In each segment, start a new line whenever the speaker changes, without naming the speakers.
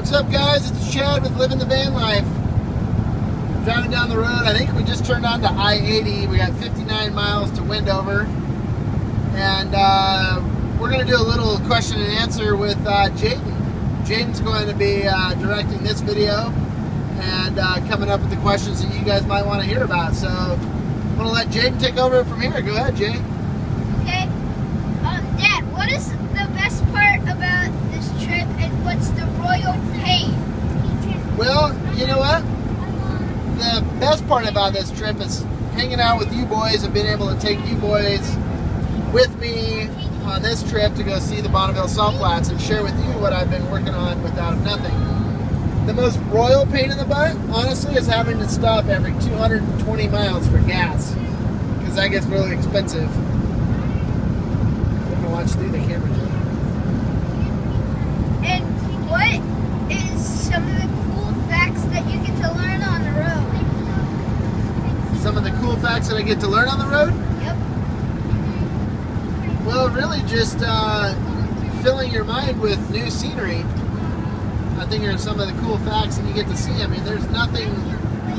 What's up, guys? It's Chad with Living the Van Life. Driving down the road. I think we just turned on to I-80. We got 59 miles to Wendover. And we're going to do a little question and answer with Jaydon. Jaydon's going to be directing this video and coming up with the questions that you guys might want to hear about. So I'm going to let Jaydon take over from here. Go ahead, Jay.
Okay. Dad, what is the best part about this trip and what's the royal pain?
Well, you know what? The best part about this trip is hanging out with you boys and being able to take you boys with me on this trip to go see the Bonneville Salt Flats and share with you what I've been working on with Out of Nothing. The most royal pain in the butt, honestly, is having to stop every 220 miles for gas, because that gets really expensive. I'm going to watch through the camera, Jay.
And what is some of the cool facts that you get to learn on the road?
Some of the cool facts that I get to learn on the road?
Yep.
Well, really just filling your mind with new scenery. I think are some of the cool facts that you get to see. I mean, there's nothing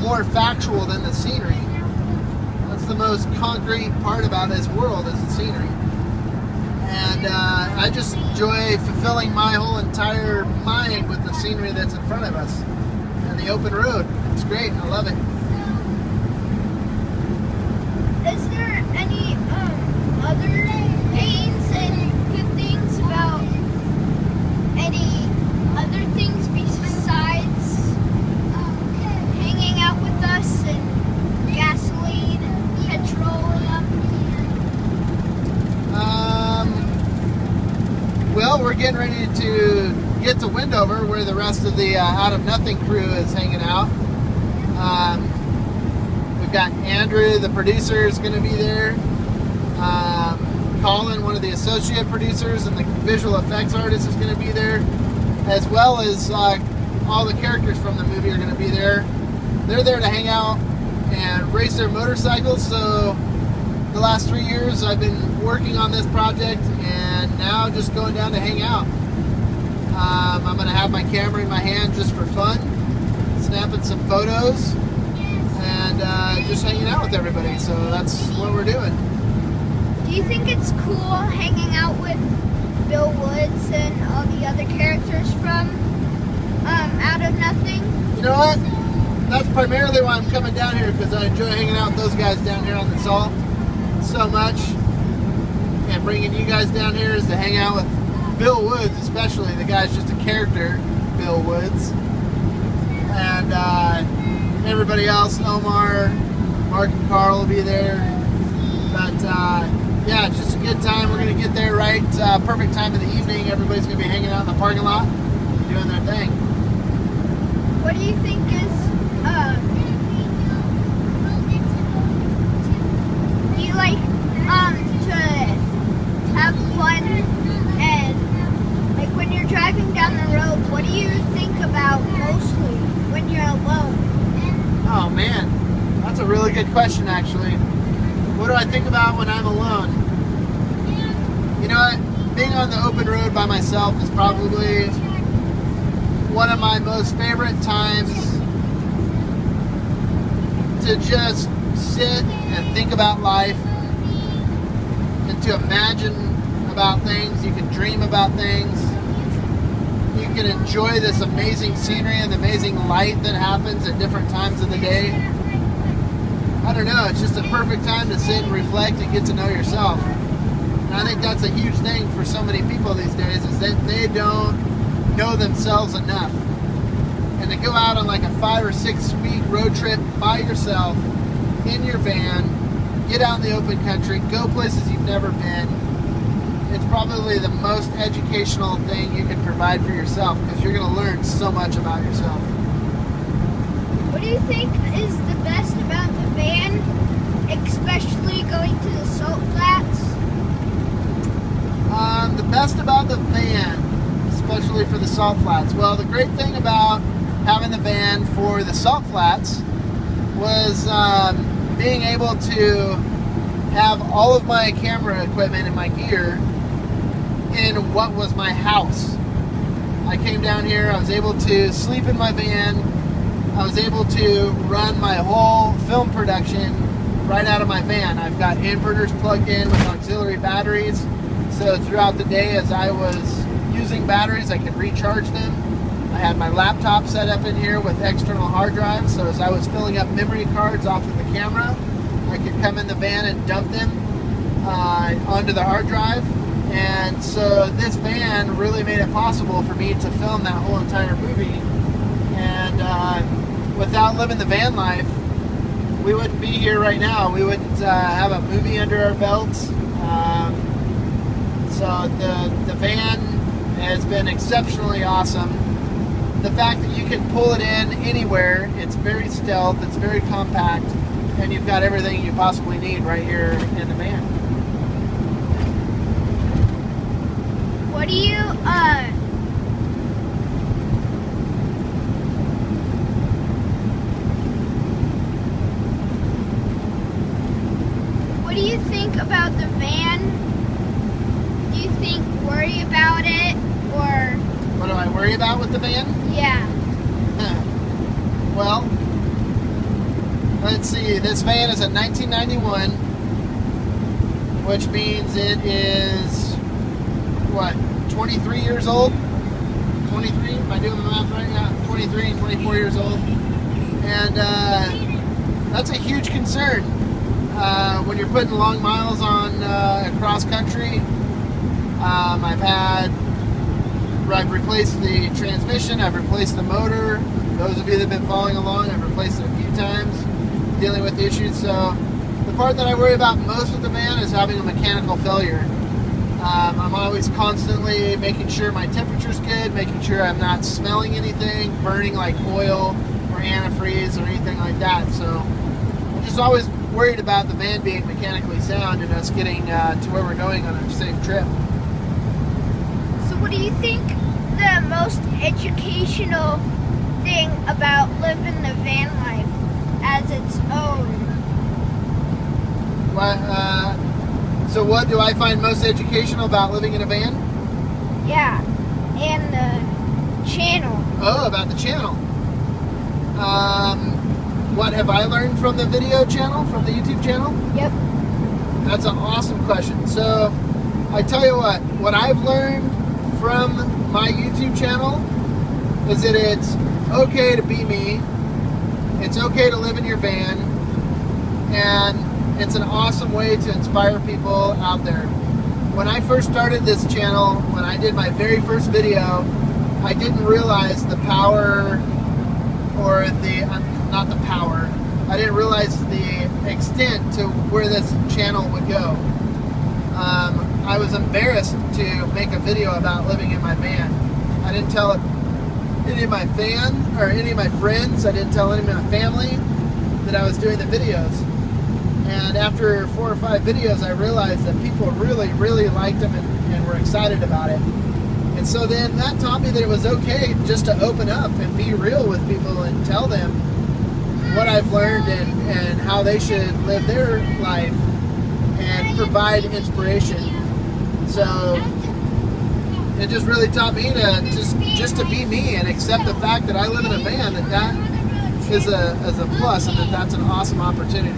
more factual than the scenery. That's the most concrete part about this world is the scenery. And I just enjoy fulfilling my whole entire mind with the scenery that's in front of us and the open road. It's great. I love it.
Is there any other pains and good things about any other things besides hanging out with us and gasoline and petrol and
Well, we're getting ready to get to Wendover, where the rest of the Out of Nothing crew is hanging out. We've got Andrew, the producer, is going to be there. Colin, one of the associate producers and the visual effects artist, is going to be there, as well as all the characters from the movie are going to be there. They're there to hang out and race their motorcycles. So the last 3 years I've been working on this project, and now just going down to hang out. I'm going to have my camera in my hand just for fun, snapping some photos, and just hanging out with everybody. So that's what we're doing.
Do you think it's cool hanging out with Bill Woods and all the other characters from Out of Nothing?
You know what? That's primarily why I'm coming down here, because I enjoy hanging out with those guys down here on the salt so much. And bringing you guys down here is to hang out with Bill Woods, especially. The guy's just a character, Bill Woods. And everybody else, Omar, Mark and Carl will be there. But yeah, it's just a good time. We're going to get there right. Perfect time of the evening. Everybody's going to be hanging out in the parking lot, doing their thing.
What do you think is, do you like to have fun, and like when you're driving down the road, what do you think about mostly when you're alone?
Oh man, that's a really good question, actually. What do I think about when I'm alone? You know what? Being on the open road by myself is probably one of my most favorite times to just sit and think about life and to imagine about things. You can dream about things. You can enjoy this amazing scenery and the amazing light that happens at different times of the day. I don't know, it's just a perfect time to sit and reflect and get to know yourself. And I think that's a huge thing for so many people these days, is that they don't know themselves enough. And to go out on like a 5 or 6 week road trip by yourself in your van, get out in the open country, go places you've never been, it's probably the most educational thing you can provide for yourself, because you're going to learn so much about yourself.
What do you think is the best about the van, especially going to the Salt Flats?
The best about the van, especially for the Salt Flats, well, the great thing about having the van for the Salt Flats was being able to have all of my camera equipment and my gear in what was my house. I came down here, I was able to sleep in my van, I was able to run my whole film production right out of my van. I've got inverters plugged in with auxiliary batteries, so throughout the day as I was using batteries, I could recharge them. I had my laptop set up in here with external hard drives, so as I was filling up memory cards off of the camera, I could come in the van and dump them onto the hard drive. And so this van really made it possible for me to film that whole entire movie. And without living the van life, we wouldn't be here right now. We wouldn't have a movie under our belts. So the van has been exceptionally awesome. The fact that you can pull it in anywhere, it's very stealth, it's very compact, and you've got everything you possibly need right here in the van.
What do you what do you think about the van? Do you think worry about it, or
what do I worry about with the van?
Yeah.
Well, let's see. This van is a 1991, which means it is, what, 23 years old? 23? Am I doing the math right? Yeah, 23 and 24 years old. And that's a huge concern when you're putting long miles on across country. I've replaced the transmission, I've replaced the motor. Those of you that have been following along, I've replaced it a few times, dealing with the issues. So the part that I worry about most with the van is having a mechanical failure. I'm always constantly making sure my temperature's good, making sure I'm not smelling anything, burning like oil or antifreeze or anything like that. So I'm just always worried about the van being mechanically sound and us getting to where we're going on a safe trip.
So what do you think the most educational thing about living the van life as its own?
So what do I find most educational about living in a van?
Yeah, and the channel.
Oh, about the channel. What have I learned from the video channel, from the YouTube channel?
Yep.
That's an awesome question. So I tell you what I've learned from my YouTube channel is that it's okay to be me. It's okay to live in your van. And it's an awesome way to inspire people out there. When I first started this channel, when I did my very first video, I didn't realize the power, or not the power, I didn't realize the extent to where this channel would go. I was embarrassed to make a video about living in my van. I didn't tell any of my any of my friends, I didn't tell any of my family that I was doing the videos. And after 4 or 5 videos, I realized that people really, really liked them and were excited about it. And so then that taught me that it was okay just to open up and be real with people and tell them what I've learned and how they should live their life and provide inspiration. So it just really taught me to just to be me and accept the fact that I live in a van, that is a plus, and that's an awesome opportunity.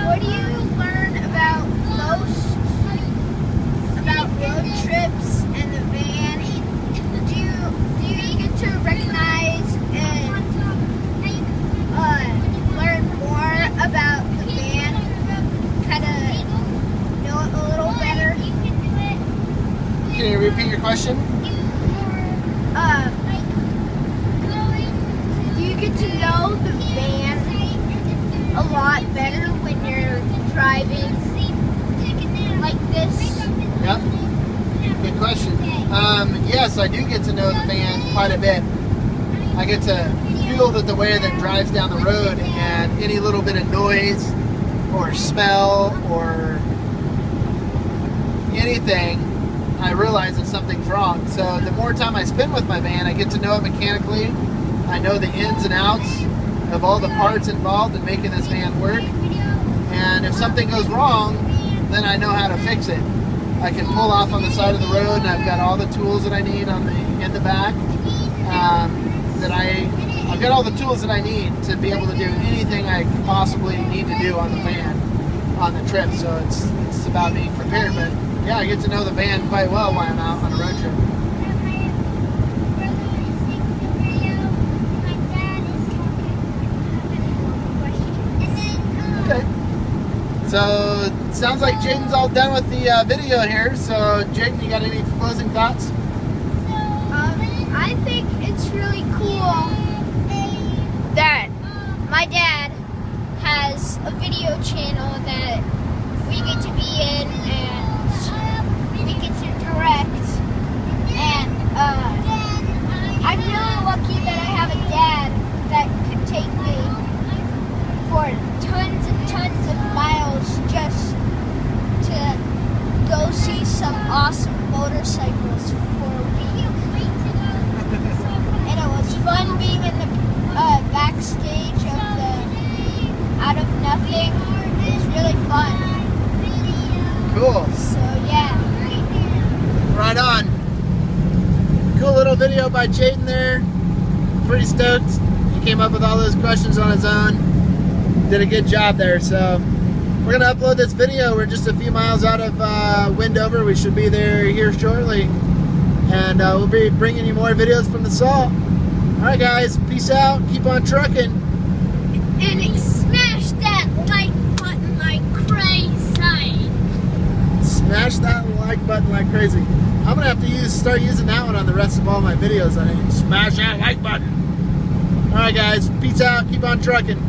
What do you learn about road trips and the van? Do you get to recognize and learn more about the van? Kind of know it a little better?
Can you repeat your question?
Do you get to know the van a lot better when you're driving like this?
Yep. Good question. Yes, I do get to know the van quite a bit. I get to feel that the way that it drives down the road, and any little bit of noise or smell or anything, I realize that something's wrong. So the more time I spend with my van, I get to know it mechanically. I know the ins and outs of all the parts involved in making this van work. And if something goes wrong, then I know how to fix it. I can pull off on the side of the road, and I've got all the tools that I need in the back. I've got all the tools that I need to be able to do anything I possibly need to do on the van on the trip. So it's about being prepared. But yeah, I get to know the van quite well while I'm out on a road trip. Okay. So it sounds like Jaydon's all done with the video here. So Jaydon, you got any closing thoughts?
I think it's really cool that my dad has a video channel that we get to be in and we get to direct. And I'm really lucky that I have a dad that could take me for tons and tons of miles just to go see some awesome motorcycles for a week. And it was fun being in the backstage of the Out of Nothing. It was really fun.
Cool.
So yeah.
Right on. Cool little video by Jaydon there. Pretty stoked. He came up with all those questions on his own. Did a good job there. So we're gonna upload this video. We're just a few miles out of Wendover. We should be there here shortly. And we'll be bringing you more videos from the Salt. Alright guys, peace out. Keep on trucking.
And smash that like button like crazy.
Smash that like button like crazy. I'm gonna have to start using that one on the rest of all my videos. I think. Smash that like button. Alright guys, peace out. Keep on trucking.